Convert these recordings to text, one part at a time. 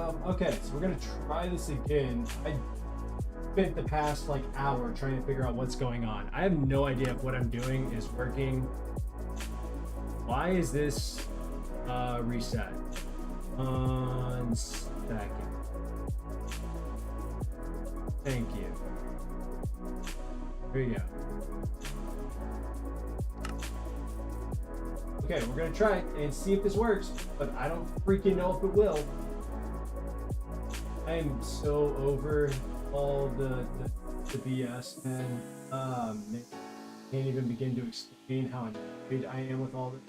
Okay, so we're gonna try this again. I spent the past like hour trying to figure out what's going on. I have no idea if what I'm doing is working. Why is this reset? 1 second. Thank you. Here you go. Okay, we're gonna try it and see if this works, but I don't freaking know if it will. I am so over all the BS, and can't even begin to explain how annoyed I am with all this.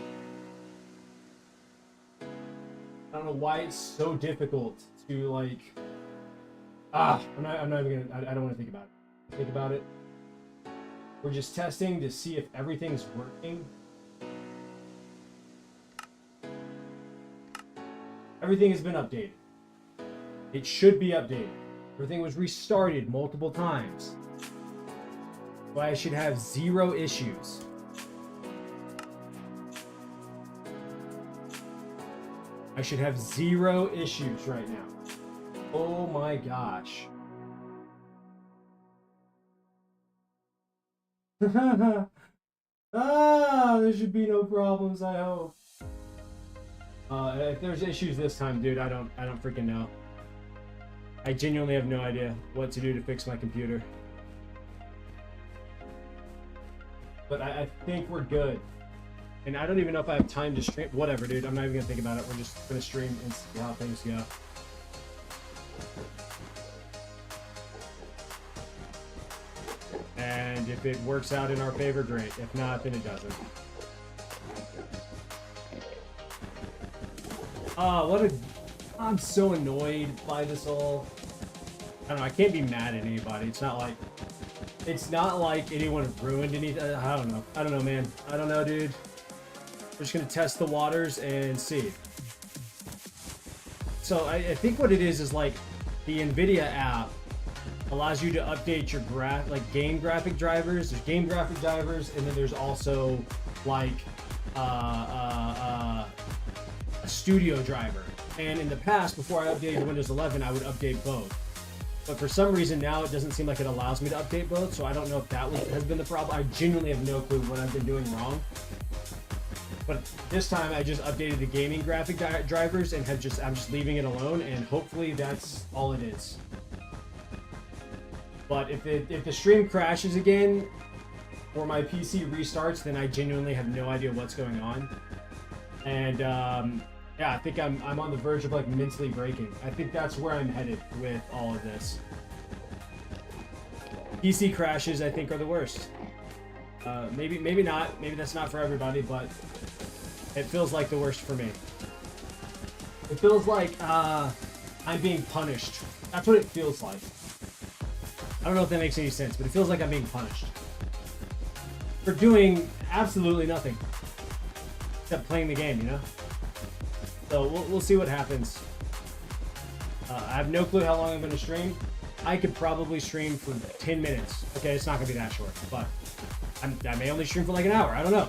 I don't know why it's so difficult to like. I'm not even gonna. I don't want to think about it. Think about it. We're just testing to see if everything's working. Everything has been updated. It should be updated. Everything was restarted multiple times. So I should have 0 issues. I should have 0 issues right now. Oh my gosh. There should be no problems, I hope. If there's issues this time, dude, I don't freaking know. I genuinely have no idea what to do to fix my computer. But I think we're good. And I don't even know if I have time to stream. Whatever, dude. I'm not even gonna think about it. We're just gonna stream and see how things go. And if it works out in our favor, great. If not, then it doesn't. I'm so annoyed by this all. I don't know, I can't be mad at anybody. It's not like anyone ruined anything. I don't know, man. I don't know, dude. We're just gonna test the waters and see. So I think what it is like the NVIDIA app allows you to update your game graphic drivers. There's game graphic drivers, and then there's also like a studio driver. And in the past, before I updated Windows 11, I would update both. But for some reason now, it doesn't seem like it allows me to update both. So I don't know if that has been the problem. I genuinely have no clue what I've been doing wrong. But this time, I just updated the gaming graphic drivers and I'm just leaving it alone. And hopefully, that's all it is. But if the stream crashes again, or my PC restarts, then I genuinely have no idea what's going on. And yeah, I think I'm on the verge of like mentally breaking. I think that's where I'm headed with all of this. PC crashes, I think, are the worst. Maybe not. Maybe that's not for everybody, but it feels like the worst for me. It feels like I'm being punished. That's what it feels like. I don't know if that makes any sense, but it feels like I'm being punished for doing absolutely nothing except playing the game, you know? So we'll see what happens. I have no clue how long I'm going to stream. I could probably stream for 10 minutes. Okay, it's not going to be that short, but I may only stream for like an hour. I don't know.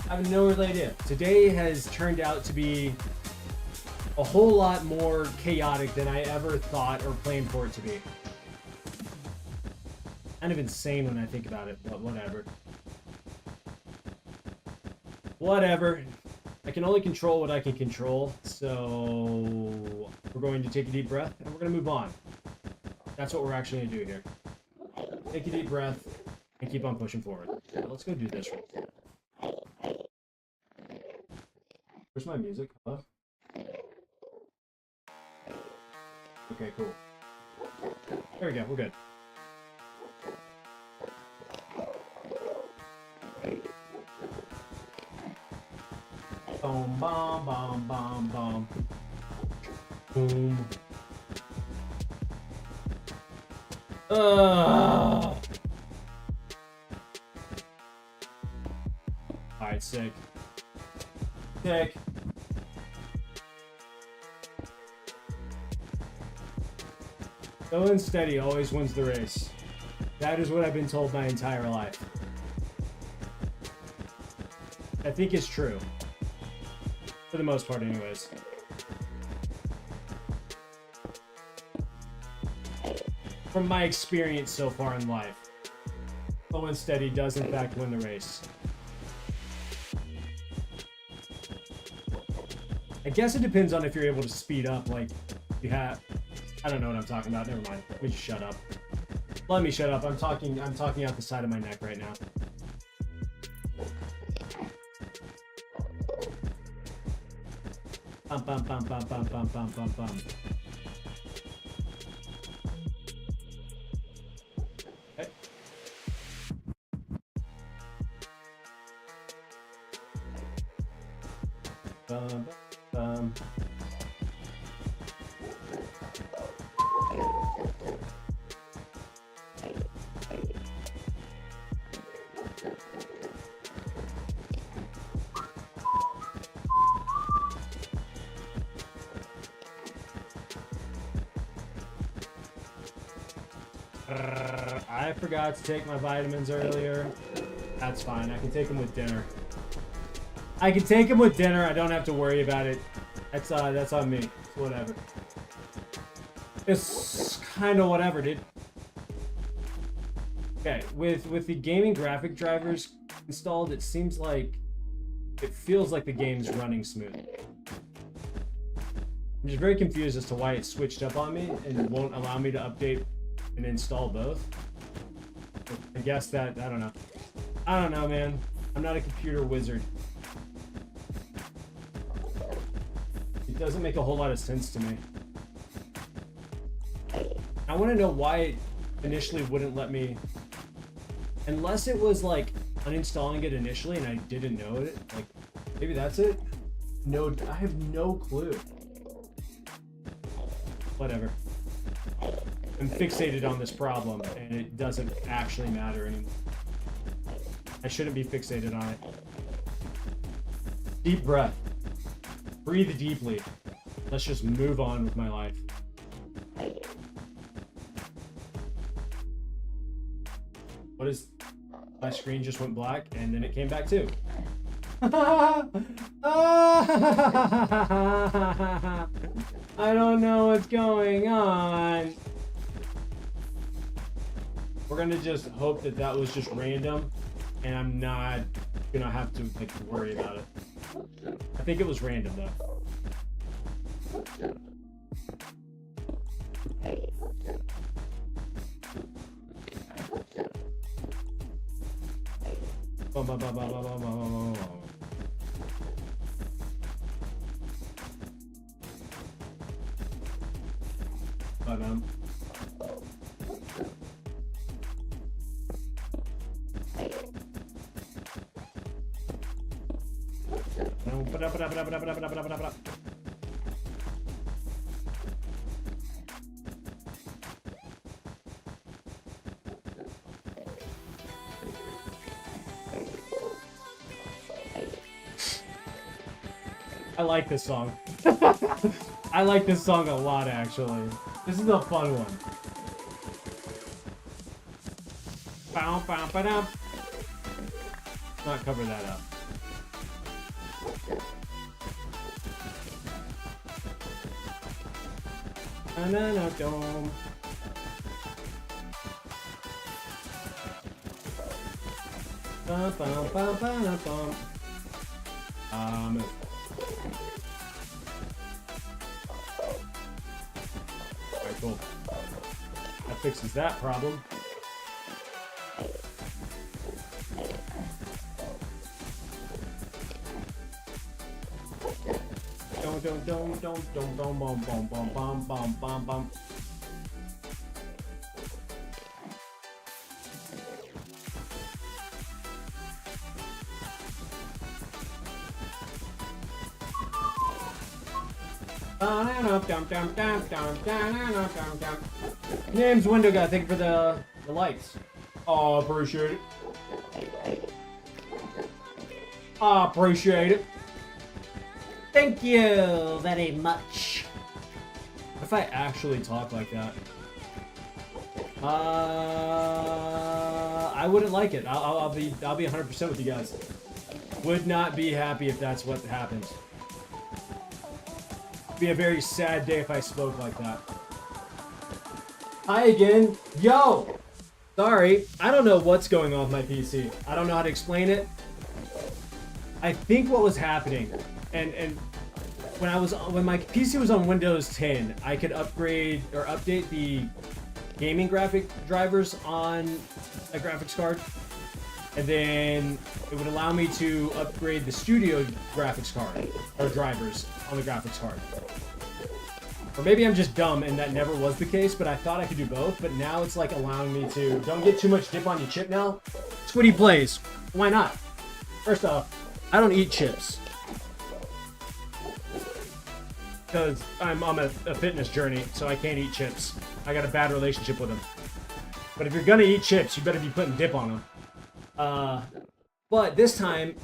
I have no real idea. Today has turned out to be a whole lot more chaotic than I ever thought or planned for it to be. Kind of insane when I think about it, but whatever. Whatever. I can only control what I can control, so we're going to take a deep breath and we're going to move on. That's what we're actually going to do here. Take a deep breath and keep on pushing forward. Yeah, let's go do this real quick. Where's my music? Hello? Okay, cool. There we go, we're good. Boom, bomb, bomb, bomb, bomb. Boom. Alright, sick. Sick. Slow and steady always wins the race. That is what I've been told my entire life. I think it's true. For the most part, anyways. from my experience so far in life, slow and steady does in fact win the race. I guess it depends on if you're able to speed up, like you have. I don't know what I'm talking about. Never mind. Let me just shut up. Let me shut up. I'm talking out the side of my neck right now. Bum bum bum bum bum bum bum bum bum. Okay. Bum bum. I forgot to take my vitamins earlier. That's fine. I can take them with dinner. I can take them with dinner. I don't have to worry about it. That's on me. It's whatever. It's kind of whatever, dude. Okay, with the gaming graphic drivers installed, it feels like the game's running smooth. I'm just very confused as to why it switched up on me and won't allow me to update and install both. I guess that, I don't know. I don't know, man. I'm not a computer wizard. It doesn't make a whole lot of sense to me. I want to know why it initially wouldn't let me, unless it was like uninstalling it initially and I didn't know it. Like, maybe that's it? No, I have no clue. Whatever. I'm fixated on this problem, and it doesn't actually matter anymore. I shouldn't be fixated on it. Deep breath. Breathe deeply. Let's just move on with my life. What is... My screen just went black, and then it came back too. I don't know what's going on. We're gonna just hope that that was just random, and I'm not gonna have to like worry about it. I think it was random though. Bum, bum, bum, bum, bum, bum, bum, bum. But I like this song. I like this song a lot, actually. This is a fun one. Bow, bow, ba, da. Not cover that up. Banana dome. Bum, bum, bum, bum, bum. Alright, cool. That fixes that problem. Don't, bum, bum, bum, bum, bum, bum, bum, bum. Name's Window Guy. Thank you for the lights. Oh, appreciate it. I appreciate it. Thank you very much. What if I actually talk like that? I wouldn't like it. I'll be 100% with you guys. Would not be happy if that's what happens. Be a very sad day if I spoke like that. Hi again. Yo! Sorry, I don't know what's going on with my PC. I don't know how to explain it. I think what was happening, and when my PC was on Windows 10, I could upgrade or update the gaming graphic drivers on a graphics card, and then it would allow me to upgrade the studio graphics card or drivers on the graphics card. Or maybe I'm just dumb and that never was the case, but I thought I could do both, but now it's like allowing me to, don't get too much dip on your chip now. Twitty plays. Why not? First off, I don't eat chips. Because I'm on a fitness journey, so I can't eat chips. I got a bad relationship with them. But if you're gonna eat chips, you better be putting dip on them. But this time,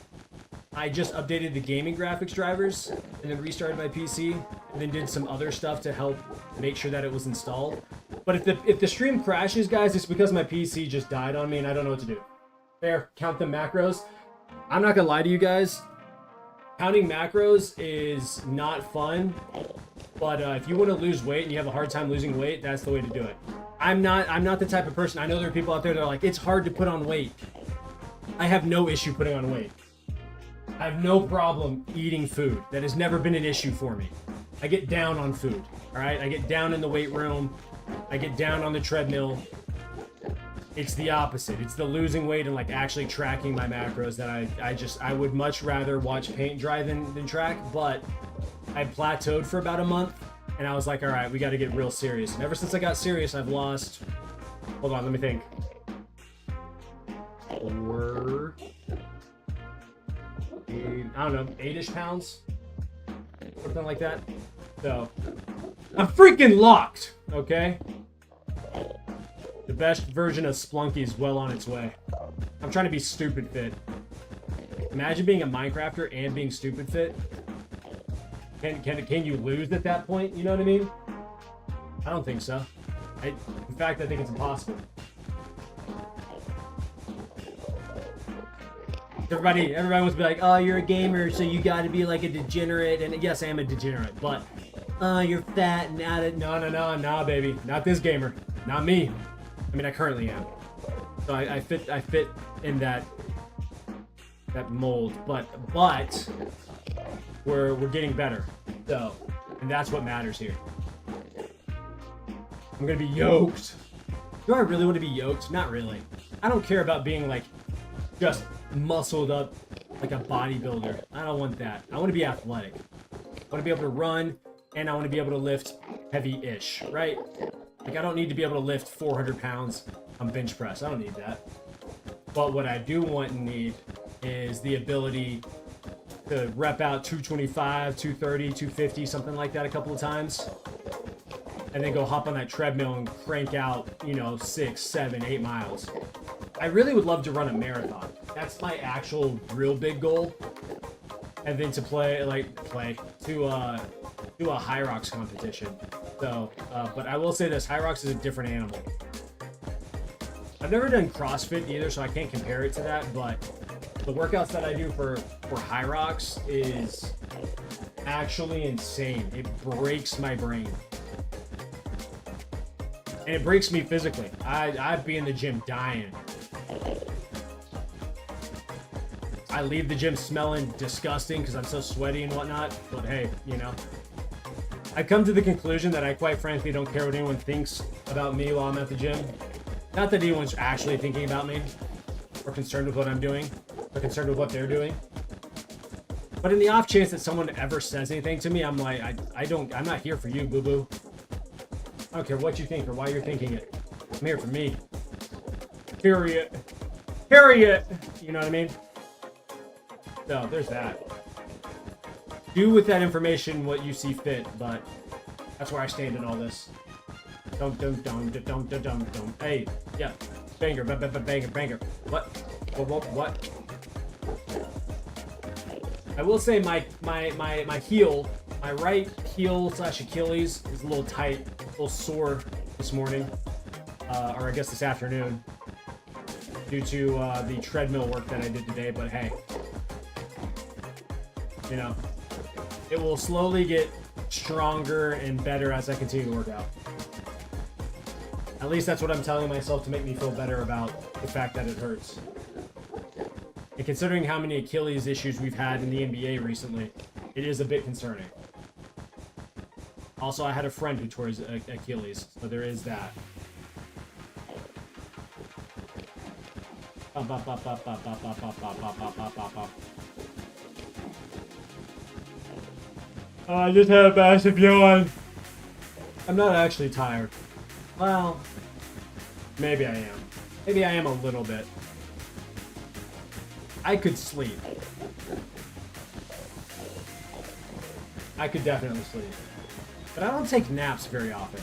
I just updated the gaming graphics drivers and then restarted my PC and then did some other stuff to help make sure that it was installed. But if the stream crashes, guys, it's because my PC just died on me and I don't know what to do. Fair, count the macros. I'm not gonna lie to you guys. Counting macros is not fun, but if you want to lose weight and you have a hard time losing weight, that's the way to do it. I'm not the type of person. I know there are people out there that are like, it's hard to put on weight. I have no issue putting on weight. I have no problem eating food. That has never been an issue for me. I get down on food, all right? I get down in the weight room. I get down on the treadmill. It's the opposite. It's the losing weight and like actually tracking my macros that I would much rather watch paint dry than track, but I plateaued for about a month and I was like, all right, we got to get real serious. And ever since I got serious, I've lost, hold on, let me think. 8-ish pounds, something like that. So I'm freaking locked, okay? The best version of Splunky is well on its way. I'm trying to be stupid fit. Imagine being a Minecrafter and being stupid fit. Can you lose at that point? You know what I mean? I don't think so. In fact, I think it's impossible. Everybody wants to be like, oh, you're a gamer, so you got to be like a degenerate. And yes, I am a degenerate, but you're fat and out of... No, baby. Not this gamer. Not me. I mean, I currently am. So I fit in that mold, but we're getting better. So, and that's what matters here. I'm gonna be yoked. Do I really want to be yoked? Not really. I don't care about being like just muscled up like a bodybuilder. I don't want that. I want to be athletic. I want to be able to run, and I want to be able to lift heavy-ish, right? Like, I don't need to be able to lift 400 pounds on bench press. I don't need that. But what I do want and need is the ability to rep out 225, 230, 250, something like that a couple of times. And then go hop on that treadmill and crank out, 6, 7, 8 miles. I really would love to run a marathon. That's my actual real big goal. And then to do a High Rocks competition. So, but I will say this, High Rocks is a different animal. I've never done CrossFit either, so I can't compare it to that, but the workouts that I do for High Rocks is actually insane. It breaks my brain. And it breaks me physically. I'd be in the gym dying. I leave the gym smelling disgusting because I'm so sweaty and whatnot, but hey, I've come to the conclusion that I quite frankly don't care what anyone thinks about me while I'm at the gym. Not that anyone's actually thinking about me or concerned with what I'm doing or concerned with what they're doing. But in the off chance that someone ever says anything to me, I'm like, I'm not here for you, boo-boo. I don't care what you think or why you're thinking it. I'm here for me. Period. Period. You know what I mean? So, there's that. Do with that information what you see fit, but that's where I stand in all this. Don't. Hey, yeah. Banger, banger. What? I will say my heel, my right heel / Achilles is a little tight, a little sore this morning, or I guess this afternoon, due to the treadmill work that I did today, but hey. It will slowly get stronger and better as I continue to work out. At least that's what I'm telling myself to make me feel better about the fact that it hurts. And considering how many Achilles issues we've had in the NBA recently, it is a bit concerning. Also, I had a friend who tore his Achilles, so there is that. Oh, I just had a massive yawn. I'm not actually tired. Well, maybe I am. Maybe I am a little bit. I could sleep. I could definitely sleep. But I don't take naps very often.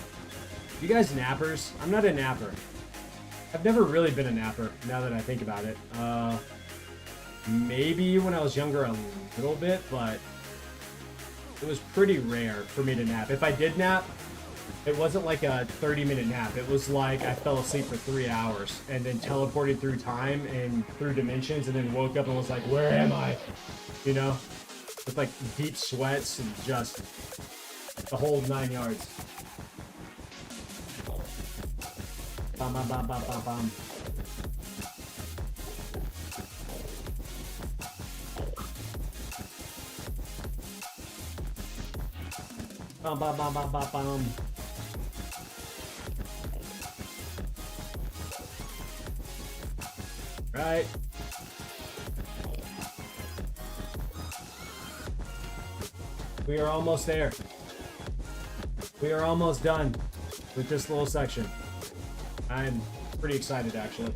You guys nappers? I'm not a napper. I've never really been a napper, now that I think about it. Maybe when I was younger a little bit, but it was pretty rare for me to nap. If I did nap, it wasn't like a 30-minute nap. It was like I fell asleep for 3 hours and then teleported through time and through dimensions and then woke up and was like, where am I? You know? With like deep sweats and just the whole 9 yards. Bam, bam, bam, bam, bam, bam. Bam, bam, bam, bam, bam, bam. Right. We are almost there. We are almost done with this little section. I'm pretty excited, actually.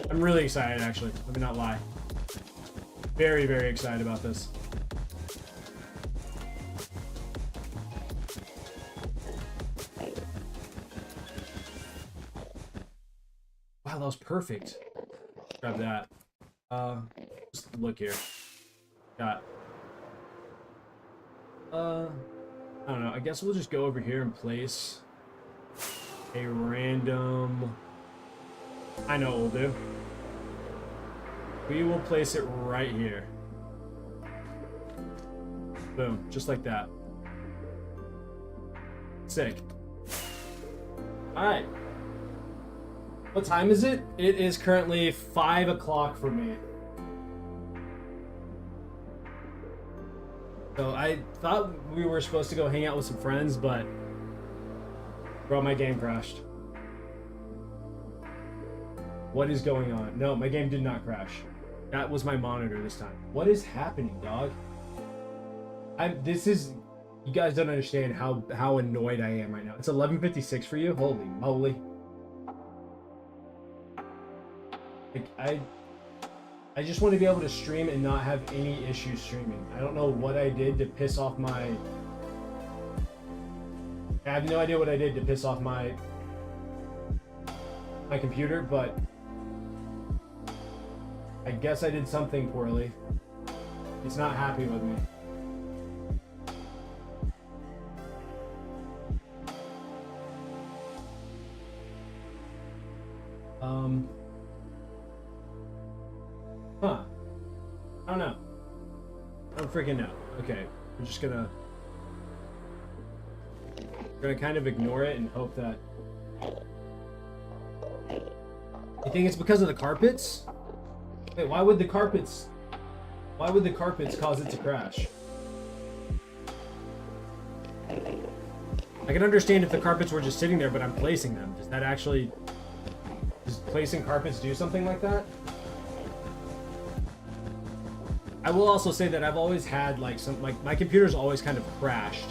I'm really excited, actually. Let me not lie. Very, very excited about this. Wow, that was perfect. Grab that. Just look here. Got. I don't know. I guess we'll just go over here and place a random. I know what we'll do. We will place it right here. Boom, just like that. Sick. All right. What time is it? It is currently 5 o'clock for me. So I thought we were supposed to go hang out with some friends, but bro, my game crashed. What is going on? No, my game did not crash. That was my monitor this time. What is happening, dog? You guys don't understand how annoyed I am right now. It's 11:56 for you? Holy moly. Like, I just want to be able to stream and not have any issues streaming. I don't know what I did to piss off my... I have no idea what I did to piss off my computer, but I guess I did something poorly. It's not happy with me. Huh. I don't know. I don't freaking know. Okay, we're just gonna kind of ignore it and hope that... You think it's because of the carpets? Wait, why would the carpets cause it to crash? I can understand if the carpets were just sitting there, but I'm placing them. Does placing carpets do something like that? I will also say that I've always had like my computer's always kind of crashed.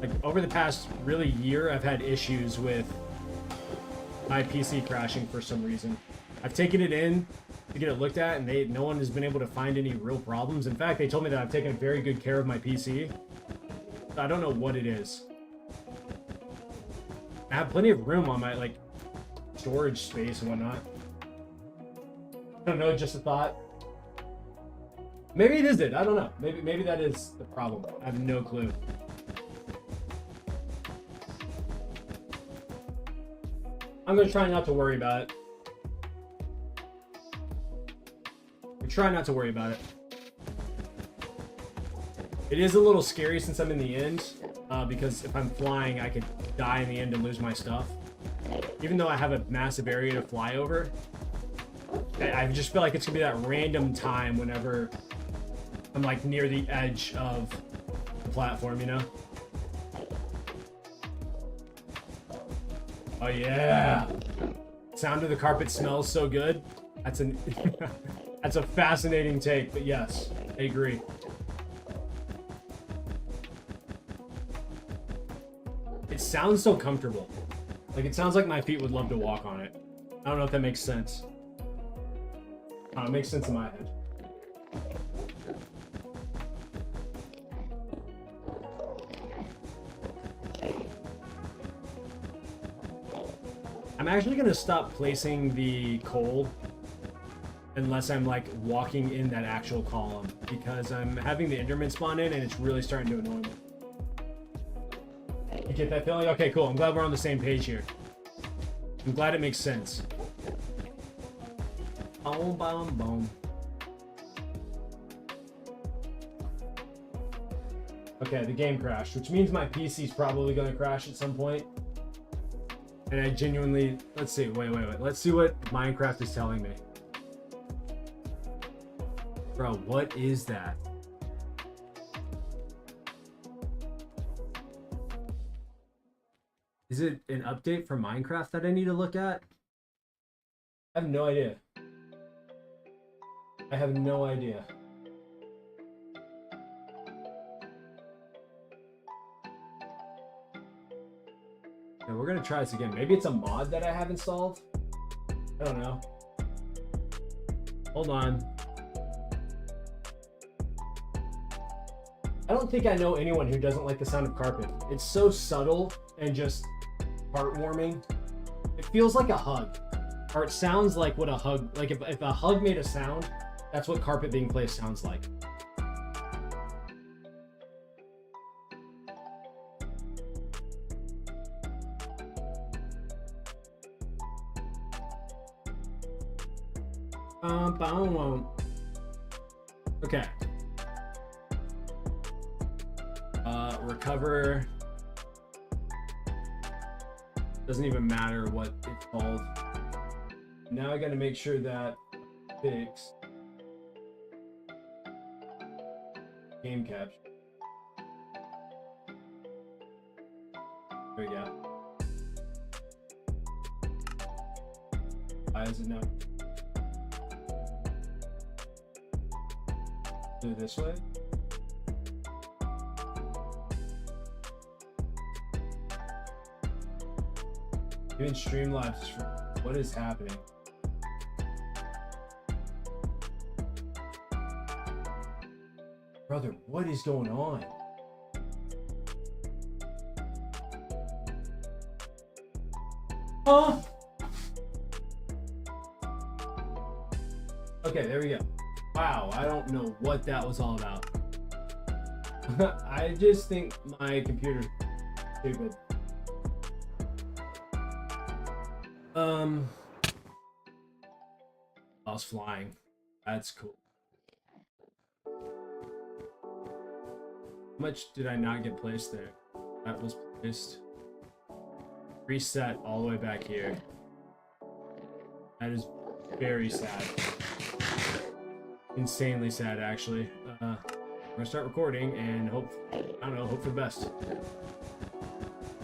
Like over the past really year, I've had issues with my PC crashing for some reason. I've taken it in to get it looked at, and no one has been able to find any real problems. In fact, they told me that I've taken very good care of my PC. I don't know what it is. I have plenty of room on my like storage space and whatnot. I don't know, just a thought. Maybe it is it. I don't know. Maybe that is the problem. I have no clue. I'm gonna try not to worry about it. Try not to worry about it. It is a little scary since I'm in the end. because if I'm flying, I could die in the end and lose my stuff. Even though I have a massive area to fly over, I just feel like it's gonna be that random time whenever I'm like near the edge of the platform, you know? Oh yeah! Sound of the carpet smells so good. That's an that's a fascinating take, but yes, I agree. It sounds so comfortable. Like, it sounds like my feet would love to walk on it. I don't know if that makes sense. It makes sense in my head. I'm actually gonna stop placing the coal unless I'm like walking in that actual column, because I'm having the Enderman spawn in and it's really starting to annoy me. You get that feeling? Okay, cool. I'm glad we're on the same page here. I'm glad it makes sense. Boom, boom, boom. Okay, the game crashed, which means my PC's probably gonna crash at some point. And I genuinely... Let's see. Wait. Let's see what Minecraft is telling me. Bro, what is that? Is it an update for Minecraft that I need to look at? I have no idea. I have no idea. Okay, we're gonna try this again. Maybe it's a mod that I have installed? I don't know. Hold on. I don't think I know anyone who doesn't like the sound of carpet. It's so subtle and just heartwarming. It feels like a hug. Or it sounds like what a hug... Like if a hug made a sound, that's what carpet being placed sounds like. Okay. Recover. Doesn't even matter what it's called. Now I gotta make sure that fix game capture. There we go. Why is it not? Do it this way. Doing Streamlabs. What is happening? Brother, what is going on? Huh? Okay, there we go. Wow, I don't know what that was all about. I just think my computer's stupid. I was flying. That's cool. How much did I not get placed there? That was placed. Reset all the way back here. That is very sad. Insanely sad, actually. We're gonna start recording and hope, I don't know, hope for the best.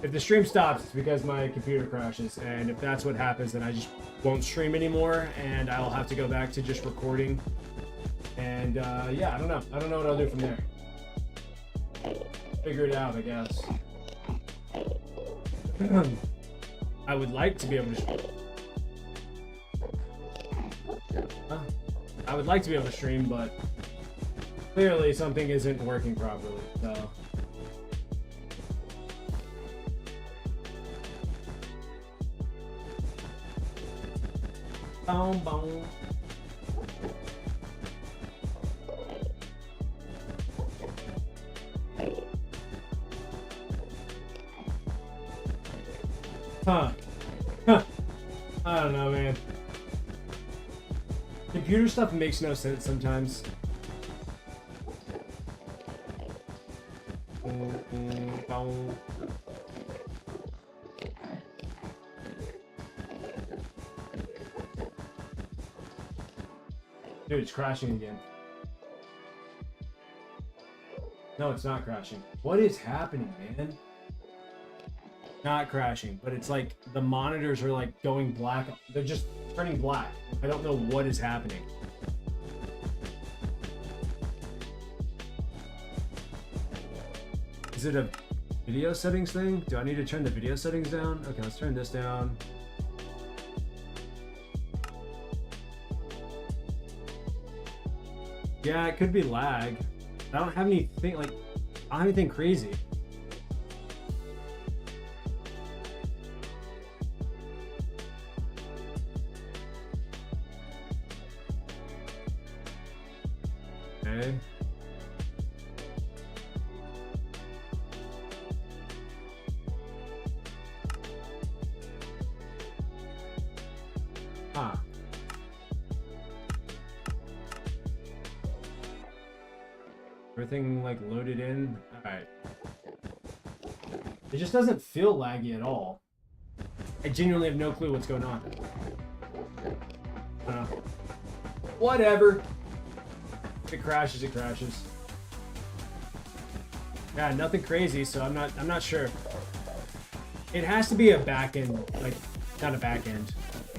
If the stream stops, it's because my computer crashes, and if that's what happens, then I just won't stream anymore, and I'll have to go back to just recording. And yeah, I don't know. I don't know what I'll do from there. Figure it out, I guess. I would like to be able to. I would like to be able to stream, but clearly something isn't working properly. So. Boom, boom. Huh. I don't know, man. Computer stuff makes no sense sometimes. Dude, it's crashing again. No, it's not crashing. What is happening, man? Not crashing, but it's like the monitors are like going black. They're just turning black. I don't know what is happening. Is it a video settings thing? Do I need to turn the video settings down? Okay, let's turn this down. Yeah, it could be lag. I don't have anything like, I don't have anything crazy. Okay. Huh. Everything like loaded in. All right. It just doesn't feel laggy at all. I genuinely have no clue what's going on. Whatever. If it crashes, it crashes. Yeah, nothing crazy, so I'm not sure. It has to be a back end, like not a back end.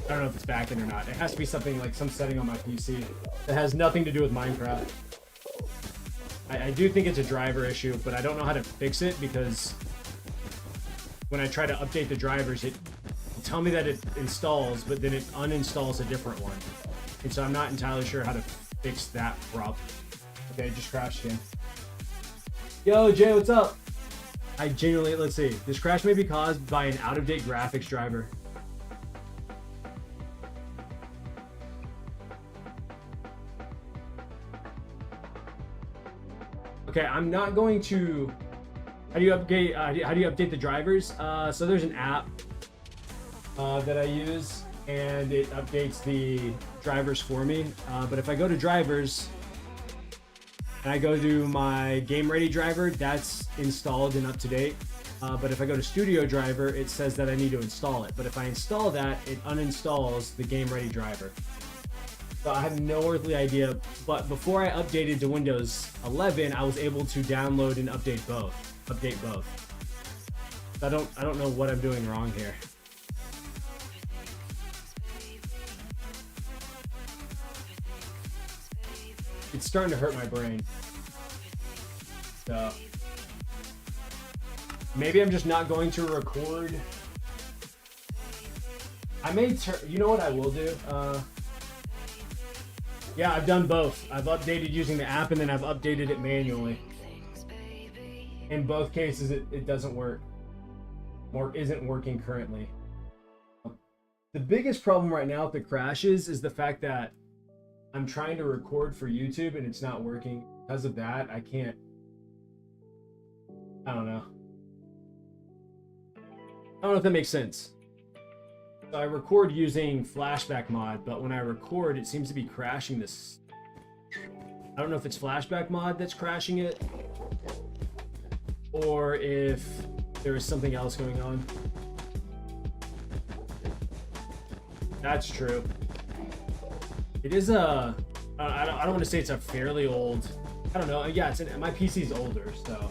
I don't know if it's back end or not. It has to be something like some setting on my PC that has nothing to do with Minecraft. I do think it's a driver issue, but I don't know how to fix it because when I try to update the drivers, it tell me that it installs, but then it uninstalls a different one. And so I'm not entirely sure how to fix that problem. Okay, it just crashed again. Yo, Jay, what's up? I genuinely, let's see. This crash may be caused by an out-of-date graphics driver. Okay, I'm not going to. How do you update? How do you update the drivers? So there's an app that I use, and it updates the drivers for me. But if I go to drivers and I go to my game ready driver, that's installed and up to date. But if I go to studio driver, it says that I need to install it. But if I install that, it uninstalls the game ready driver. So I have no earthly idea, but before I updated to Windows 11, I was able to download and update both. So I don't know what I'm doing wrong here. It's starting to hurt my brain. So maybe I'm just not going to record. I may you know what I will do? Yeah, I've done both. I've updated using the app and then I've updated it manually. In both cases, it doesn't work. Or isn't working currently. The biggest problem right now with the crashes is the fact that I'm trying to record for YouTube and it's not working. Because of that, I can't. I don't know. I don't know if that makes sense. So I record using flashback mod, but when I record, it seems to be crashing this. I don't know if it's flashback mod that's crashing it, or if there is something else going on. That's true. It is a. I don't want to say it's a fairly old. I don't know. Yeah, my PC's older, so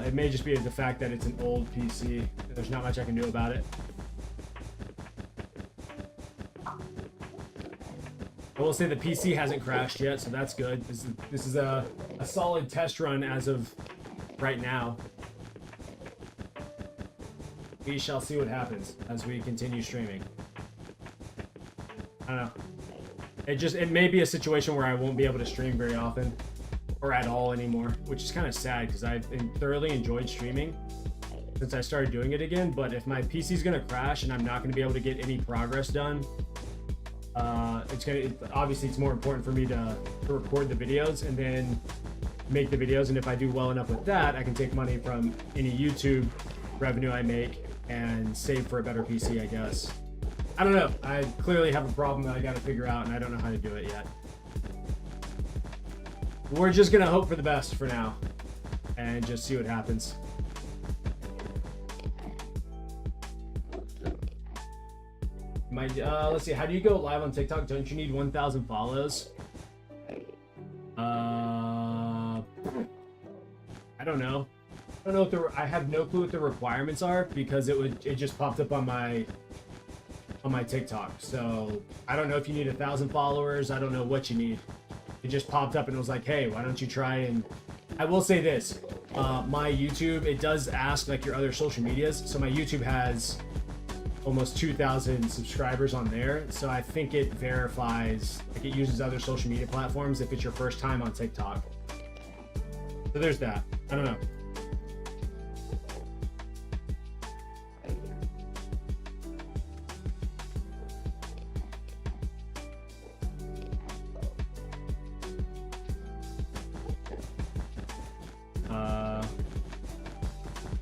it may just be the fact that it's an old PC. There's not much I can do about it. I will say the PC hasn't crashed yet, so that's good. This is a solid test run as of right now. We shall see what happens as we continue streaming. I don't know. It may be a situation where I won't be able to stream very often or at all anymore, which is kind of sad because I've thoroughly enjoyed streaming since I started doing it again. But if my PC is gonna crash and I'm not gonna be able to get any progress done, obviously it's more important for me to record the videos and then make the videos, and if I do well enough with that, I can take money from any YouTube revenue I make and save for a better PC, I guess. I don't know. I clearly have a problem that I got to figure out, and I don't know how to do it yet. We're just gonna hope for the best for now. and just see what happens. Let's see. How do you go live on TikTok? Don't you need 1,000 follows? I don't know. I don't know if I have no clue what the requirements are because it just popped up on my TikTok. So I don't know if you need 1,000 followers. I don't know what you need. It just popped up and it was like, hey, why don't you try? And I will say this, my YouTube, it does ask like your other social medias. So my YouTube has almost 2,000 subscribers on there. So I think it verifies, like it uses other social media platforms if it's your first time on TikTok. So there's that. I don't know.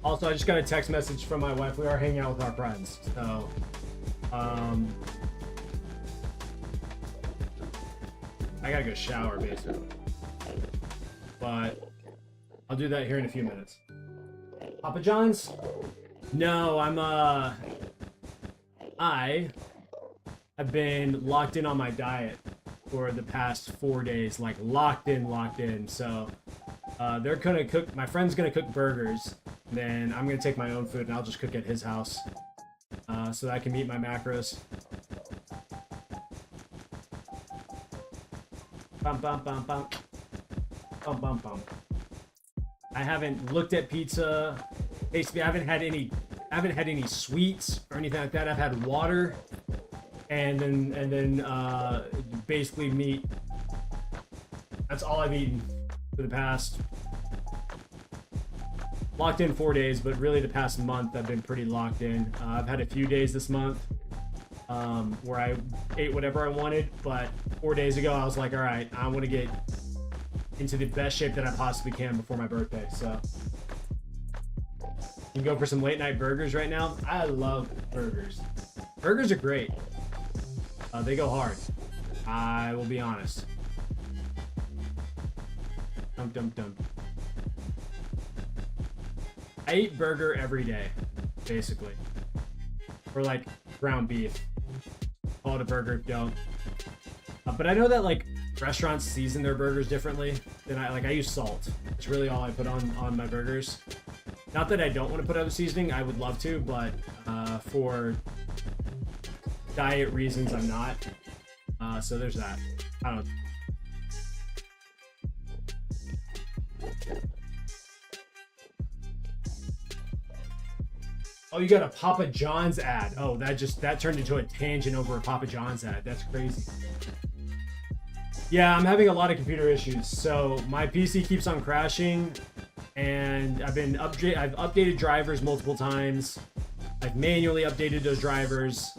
Also, I just got a text message from my wife. We are hanging out with our friends. So, I gotta go shower, basically. But I'll do that here in a few minutes. Papa John's? No, I have been locked in on my diet for the past 4 days. Like, locked in. So, they're gonna cook, my friend's gonna cook burgers. Then I'm gonna take my own food and I'll just cook at his house, so that I can meet my macros. Bum bum bum bum. Bum bum bum. I haven't looked at pizza. Basically, I haven't had any sweets or anything like that. I've had water, and then basically meat. That's all I've eaten for the past. Locked in 4 days, but really the past month I've been pretty locked in. I've had a few days this month where I ate whatever I wanted, but 4 days ago I was like, all right, I want to get into the best shape that I possibly can before my birthday. So you can go for some late night burgers right now. I love burgers. Burgers are great. They go hard. I will be honest. Dum dum dum. I eat burger every day, basically. Or like ground beef. Call it a burger, don't. But I know that like restaurants season their burgers differently than I use salt. It's really all I put on my burgers. Not that I don't want to put other seasoning, I would love to, but for diet reasons I'm not. So there's that. I don't know. Oh, you got a Papa John's ad. Oh, that turned into a tangent over a Papa John's ad. That's crazy. Yeah, I'm having a lot of computer issues. So my PC keeps on crashing, and I've updated drivers multiple times. I've manually updated those drivers.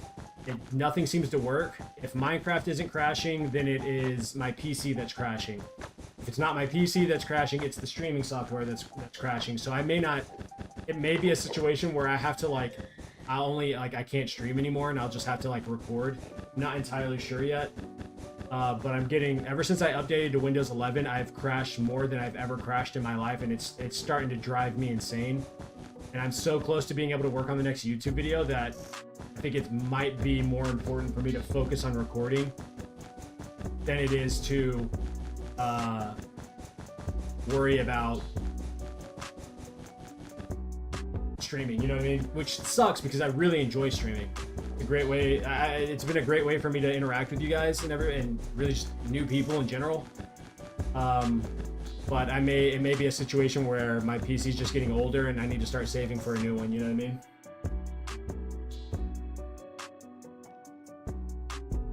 Nothing seems to work. If Minecraft isn't crashing, then it is my PC that's crashing. If it's not my PC that's crashing, it's the streaming software that's crashing. So it may be a situation where I have to I can't stream anymore and I'll just have to record. I'm not entirely sure yet. But I'm getting, ever since I updated to Windows 11, I've crashed more than I've ever crashed in my life, and it's starting to drive me insane. And I'm so close to being able to work on the next YouTube video that I think it might be more important for me to focus on recording than it is to worry about streaming, you know what I mean? Which sucks because I really enjoy streaming. A great way, it's been a great way for me to interact with you guys and really just new people in general. But it may be a situation where my PC's just getting older and I need to start saving for a new one, you know what I mean?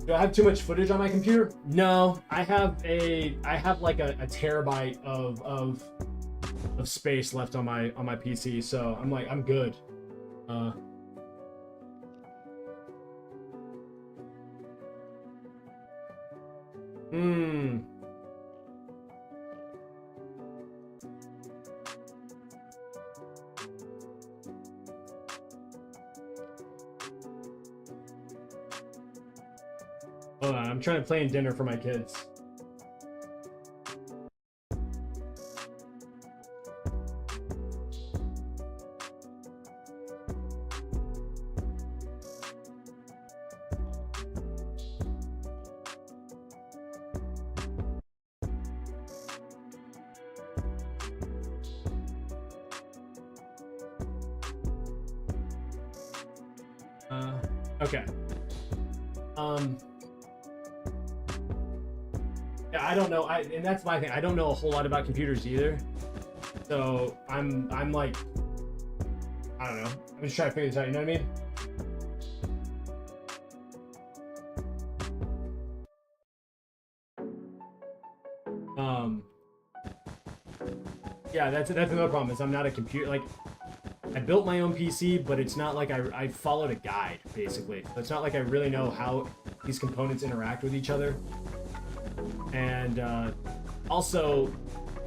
Do I have too much footage on my computer? No, I have like a terabyte of space left on my PC, so I'm good. Hold on, I'm trying to plan dinner for my kids. Okay. Yeah, I don't know. And that's my thing. I don't know a whole lot about computers either. So I'm like, I don't know. I'm just trying to figure this out. You know what I mean? Yeah, that's another problem. Is I'm not a computer. Like, I built my own PC, but it's not like I followed a guide basically. So it's not like I really know how these components interact with each other. And also,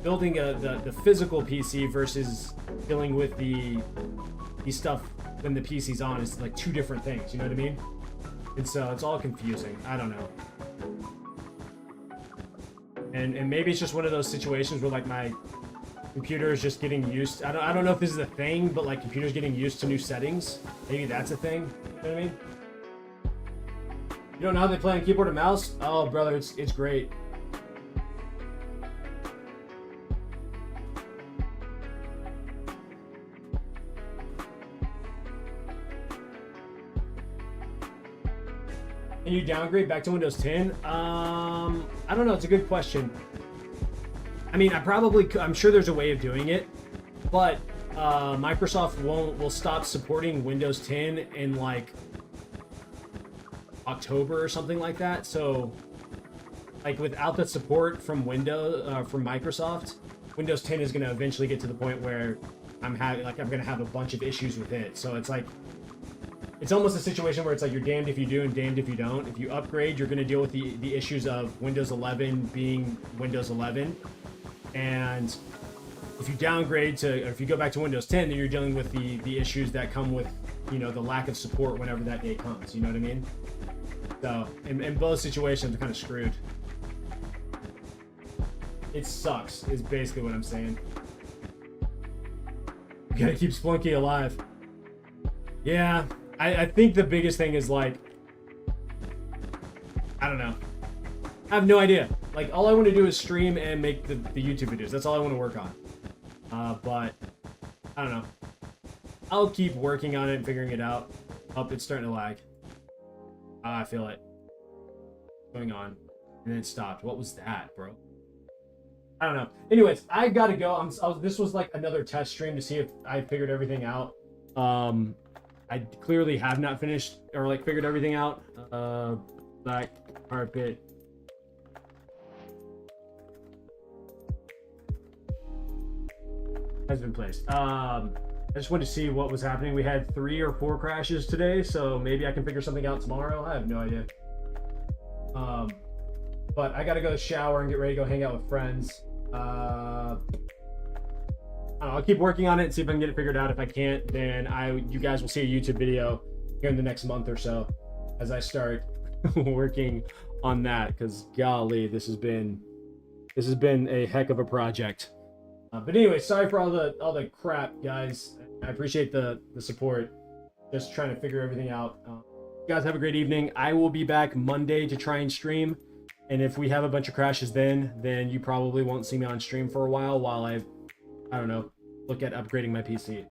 building the physical PC versus dealing with the stuff when the PC's on is like two different things. You know what I mean? And so it's all confusing. I don't know. And maybe it's just one of those situations where like my computer is just getting used. I don't know if this is a thing, but like computers getting used to new settings. Maybe that's a thing. You know what I mean? You don't know how they play on keyboard and mouse? Oh, brother, it's great. Can you downgrade back to Windows 10? I don't know. It's a good question. I mean, I'm sure there's a way of doing it, but Microsoft will stop supporting Windows 10 in like October or something like that. So, like without the support from from Microsoft, Windows 10 is going to eventually get to the point where I'm going to have a bunch of issues with it. So it's like, it's almost a situation where it's like you're damned if you do and damned if you don't. If you upgrade, you're going to deal with the issues of Windows 11 being Windows 11. And if you downgrade or if you go back to Windows 10, then you're dealing with the issues that come with, you know, the lack of support whenever that day comes. You know what I mean? So, in both situations, I'm kind of screwed. It sucks, is basically what I'm saying. You gotta keep Splunky alive. Yeah, I think the biggest thing is like, I don't know. I have no idea. Like, all I want to do is stream and make the YouTube videos. That's all I want to work on. But, I don't know. I'll keep working on it and figuring it out. Oh, it's starting to lag. I feel it. What's going on? And then it stopped. What was that, bro? I don't know. Anyways, I gotta go. This was like another test stream to see if I figured everything out. I clearly have not finished or like figured everything out. Black carpet. Has been placed. I just wanted to see what was happening. We had 3 or 4 crashes today, so maybe I can figure something out tomorrow. I have no idea. But I gotta go shower and get ready to go hang out with friends. I'll keep working on it and see if I can get it figured out. If I can't, then you guys will see a YouTube video here in the next month or so as I start working on that. Because golly, this has been a heck of a project. But anyway, sorry for all the crap, guys. I appreciate the support. Just trying to figure everything out. You guys have a great evening. I will be back Monday to try and stream. And if we have a bunch of crashes then you probably won't see me on stream for a while I don't know, look at upgrading my PC.